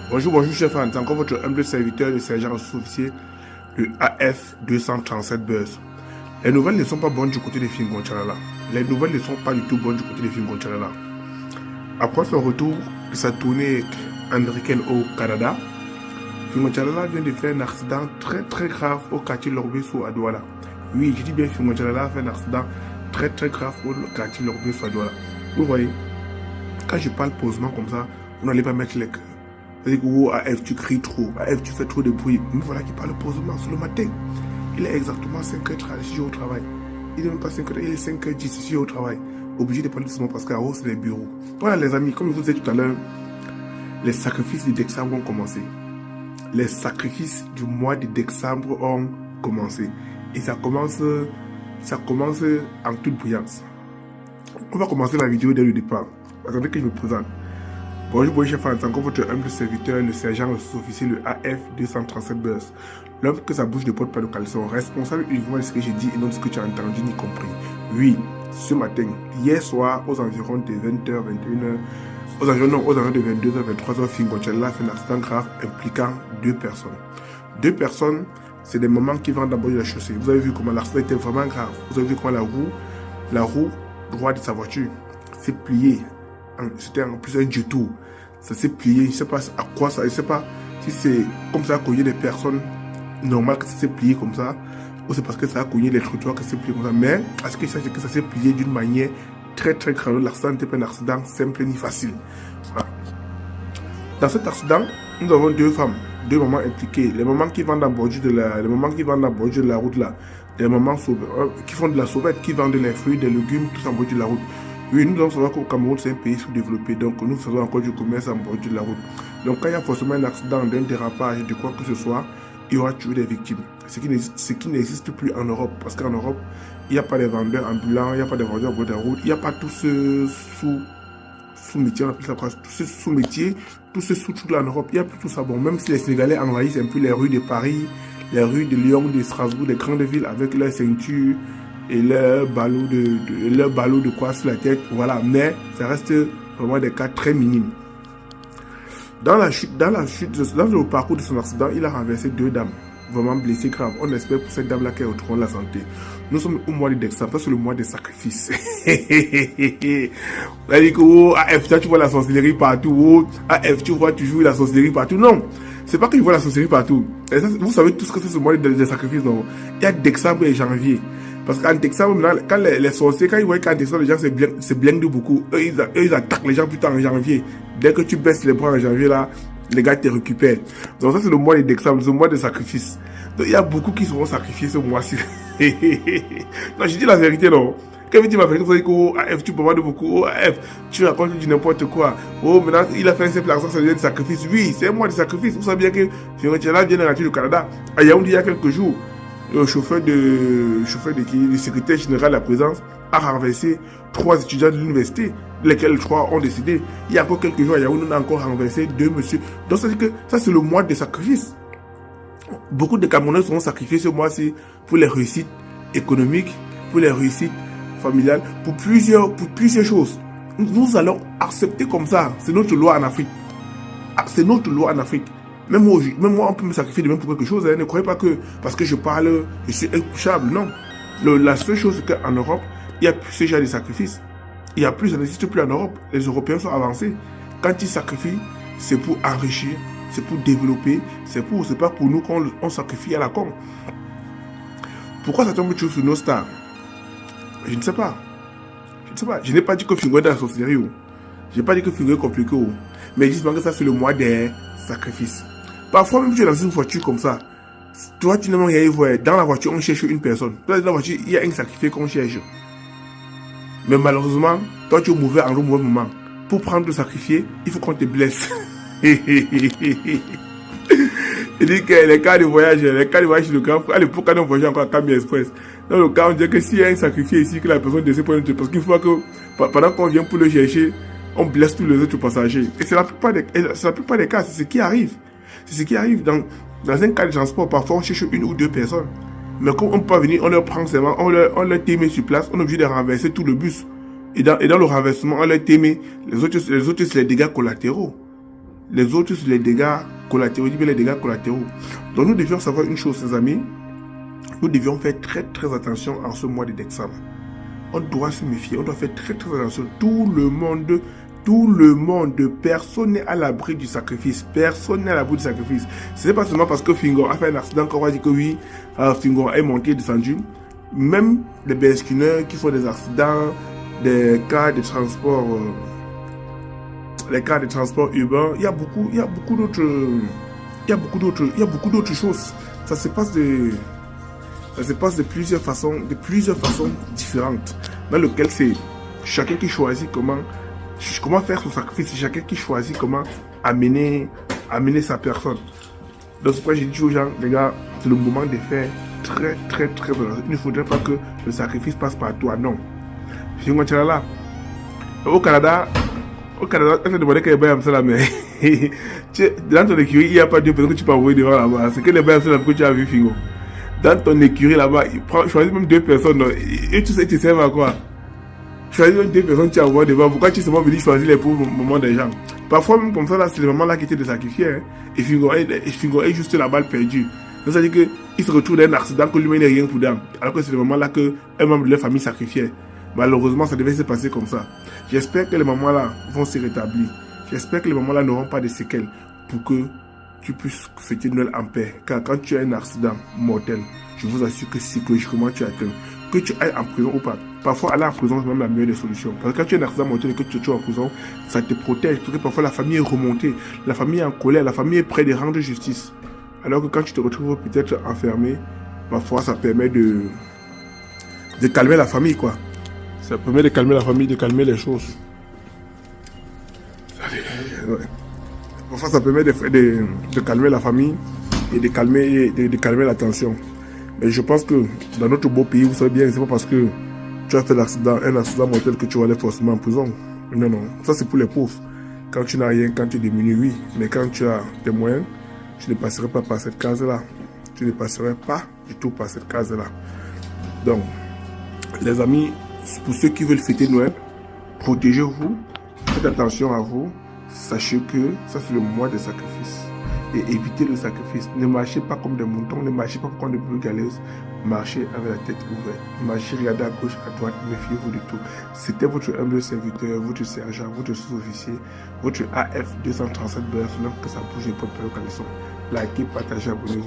Bonjour chef, c'est encore votre humble serviteur, le sergent sous-officier, le AF 237 Buzz. Les nouvelles ne sont pas bonnes du côté des films Gonchalala. Les nouvelles ne sont pas du tout bonnes du côté des films Gonchalala. Après son retour de sa tournée américaine au Canada, Fingonchalala vient de faire un accident très grave au quartier Lorbesso à Douala. Oui, je dis bien Fingonchalala a fait un accident très grave au quartier Lorbesso à Douala. Vous voyez, quand je parle posement comme ça, vous n'allez pas mettre les cœurs. C'est-à-dire que oh, AF, tu cries trop, AF, tu fais trop de bruit. Mais voilà qui parle posément sur le matin. Il est exactement 5h30 au travail. Il n'est même pas 5h, il est 5h10 ici au travail. Obligé de parler doucement parce qu'à haut, c'est les bureaux. Voilà les amis, comme je vous disais tout à l'heure, les sacrifices de décembre ont commencé. Les sacrifices du mois de décembre ont commencé. Et ça commence en toute brillance. On va commencer la vidéo dès le départ. Attendez que je me présente. Bonjour chef, c'est encore votre humble serviteur, le sergent sous-officier, le AF 237 Buzz. L'homme que sa bouche ne porte pas de caleçon, responsable uniquement de ce que j'ai dit et non de ce que tu as entendu ni compris. Oui, ce matin, hier soir, aux environs de 20h, 21h, aux environs de 22h, 23h, Fingonchalala fait un accident grave impliquant deux personnes. Deux personnes, c'est des moments qui vont d'abord de la chaussée. Vous avez vu comment l'accident était vraiment grave. Vous avez vu comment la roue droite de sa voiture s'est pliée. C'était en plus un détour. Ça s'est plié. Je ne sais pas à quoi ça. Je ne sais pas si c'est comme ça à cogner des personnes normales que ça s'est plié comme ça. Ou c'est parce que ça a cogné les trottoirs que ça s'est plié comme ça. Mais à ce que je sais, c'est que ça s'est plié d'une manière très grave. L'accident n'était pas un accident simple ni facile. Voilà. Dans cet accident, nous avons deux femmes, deux mamans impliquées. Les mamans qui vendent en bordure de la route là. Les mamans qui font de la sauvette, qui vendent des fruits, des légumes, tout en bordure de la route. Oui, nous devons savoir qu'au Cameroun, c'est un pays sous-développé, donc nous faisons encore du commerce en bordure de la route. Donc quand il y a forcément un accident, d'un dérapage, de quoi que ce soit, il y aura toujours des victimes. Ce qui n'existe plus en Europe, parce qu'en Europe, il n'y a pas de vendeurs ambulants, il n'y a pas de vendeurs au bord de la route, il n'y a pas tous ce sous-métier, on appelle ça quoi, tous ces sous-métiers, tous ces sous-trucs là en Europe, il n'y a plus tout ça. Bon, même si les Sénégalais envahissent un peu les rues de Paris, les rues de Lyon, de Strasbourg, des grandes villes avec leurs ceintures, et leur ballot de quoi sur la tête, voilà, mais ça reste vraiment des cas très minimes. Dans le parcours de son accident, il a renversé deux dames, vraiment blessées graves. On espère pour cette dame-là qu'elle retrouve la santé. Nous sommes au mois de décembre, c'est le mois des sacrifices. Vous allez dire que oh, AF, tu vois la sorcellerie partout, oh, AF, tu vois toujours la sorcellerie partout. Non, c'est pas que je vois la sorcellerie partout. Et ça, vous savez tout ce que c'est ce mois des sacrifices, non? Il y a décembre et janvier. Parce qu'en décembre, quand les sorciers, quand ils voient qu'en décembre, les gens se blindent beaucoup. Eux, ils attaquent les gens plutôt en janvier. Dès que tu baisses les bras en janvier, là, les gars te récupèrent. Donc ça, c'est le mois de décembre, c'est le mois de sacrifice. Donc il y a beaucoup qui seront sacrifiés ce mois-ci. Non, je dis la vérité, non. Quand il dit ma vérité, vous allez dire que oh, AF, tu peux voir de beaucoup. Oh, AF, tu racontes du n'importe quoi. Oh, maintenant, il a fait un simple accent, ça devient de sacrifice. Oui, c'est un mois de sacrifice. Vous savez bien que Fingonchalala vient de rentrer du Canada. À Yaoundé, il y a quelques jours. Le chauffeur de secrétaire général à la présence a renversé 3 étudiants de l'université, lesquels 3 ont décidé. Il y a encore quelques jours, on a encore renversé 2 monsieur. Donc ça veut dire que ça c'est le mois de sacrifice. Beaucoup de Camerounais seront sacrifiés ce mois-ci pour les réussites économiques, pour les réussites familiales, pour plusieurs choses. Nous allons accepter comme ça. C'est notre loi en Afrique. C'est notre loi en Afrique. Même moi, on peut me sacrifier de même pour quelque chose. Ne croyez pas que parce que je parle, je suis intouchable. Non. La seule chose, c'est qu'en Europe, il n'y a plus ce genre de sacrifices. Il n'y a plus, ça n'existe plus en Europe. Les Européens sont avancés. Quand ils sacrifient, c'est pour enrichir, c'est pour développer, c'est pas pour nous qu'on sacrifie à la con. Pourquoi ça tombe toujours sur nos stars? Je ne sais pas. Je n'ai pas dit que Fingo est dans la sorcellerie. Je n'ai pas dit que Fingo est compliqué. Mais justement que ça, c'est le mois des sacrifices. Parfois, même si tu es dans une voiture comme ça, toi, tu n'aimes rien y voir. Dans la voiture, on cherche une personne. Dans la voiture, il y a un sacrifié qu'on cherche. Mais malheureusement, toi, tu es mauvais en un mauvais moment. Pour prendre le sacrifié, il faut qu'on te blesse. Il dit que les cas de voyage, le grand frère, à l'époque, quand on voyageait encore à Cami Express, dans le cas, on dit que s'il y a un sacrifié ici, que la personne décède pour notre, parce qu'il faut que, pendant qu'on vient pour le chercher, on blesse tous les autres passagers. Et c'est la plupart des cas, c'est ce qui arrive. C'est ce qui arrive. Dans un cas de transport, parfois on cherche une ou deux personnes. Mais quand on peut venir, on leur prend seulement, on leur témé sur place, on est obligé de renverser tout le bus. Et dans le renversement, on leur témé. Les autres, c'est les dégâts collatéraux. Les autres, c'est les dégâts collatéraux. Je dis bien les dégâts collatéraux. Donc nous devions savoir une chose, les amis. Nous devions faire très très attention en ce mois de décembre. On doit se méfier, on doit faire très très attention. Tout le monde, personne n'est à l'abri du sacrifice. Personne n'est à l'abri du sacrifice. Ce n'est pas seulement parce que Fingo a fait un accident qu'on va dire que oui, Fingo est monté et descendu. Même les beskineurs qui font des accidents, des cas de transport, les cas de transport urbain, il y a beaucoup d'autres choses. Ça se passe de plusieurs façons différentes, dans lesquelles c'est chacun qui choisit comment faire son sacrifice, c'est chacun qui choisit comment amener sa personne. Donc c'est pourquoi j'ai dit aux gens, les gars, c'est le moment de faire très très très attention. Il ne faudrait pas que le sacrifice passe par toi, non. Là, au Canada, je te demandais qu'il y ait un peu là, mais dans ton écurie, il n'y a pas de personnes que tu peux envoyer devant là-bas. C'est que les bains là que tu as vu, Fingo. Dans ton écurie là-bas, choisis même deux personnes, et tu sais, tu serves à quoi? Choisis même deux personnes que tu envoies devant. Pourquoi tu sais pas venir choisir les pauvres moments des gens? Parfois, même comme ça, là, c'est le moment là qui était de sacrifier. Hein. Et Fingo est juste la balle perdue. Donc, ça veut dire qu'il se retrouve dans un accident que lui-même n'est rien pour d'âme. Alors que c'est le moment là qu'un membre de leur famille sacrifiait. Malheureusement, ça devait se passer comme ça. J'espère que les mamans là vont se rétablir. J'espère que les mamans là n'auront pas de séquelles pour que tu puisses fêter Noël en paix. Car quand tu as un accident mortel, je vous assure que psychologiquement tu atteins. Que tu ailles en prison ou pas. Parfois, aller en prison, c'est même la meilleure des solutions. Parce que quand tu as un accident mortel et que tu es en prison, ça te protège. Parce que parfois, la famille est remontée. La famille est en colère. La famille est près de rendre justice. Alors que quand tu te retrouves peut-être enfermé, parfois, ça permet de calmer la famille, quoi. Ça permet de calmer la famille, de calmer les choses. Ouais. Parfois, ça permet de calmer la famille et de calmer la tension. Mais je pense que dans notre beau pays, vous savez bien, c'est pas parce que tu as fait un accident mortel que tu vas aller forcément en prison. Non, non. Ça, c'est pour les pauvres. Quand tu n'as rien, quand tu es diminué, oui. Mais quand tu as des moyens, tu ne passerais pas par cette case-là. Tu ne passerais pas du tout par cette case-là. Donc, les amis, pour ceux qui veulent fêter Noël, protégez-vous, faites attention à vous, sachez que ça c'est le mois de sacrifice. Et évitez le sacrifice. Ne marchez pas comme des moutons, ne marchez pas comme des brebis galeuses, marchez avec la tête ouverte. Marchez, regardez à gauche, à droite, méfiez-vous de tout. C'était votre humble serviteur, votre sergent, votre sous-officier, votre AF 237 BF, que ça bouge et pas de caleçon. Likez, partagez, abonnez-vous.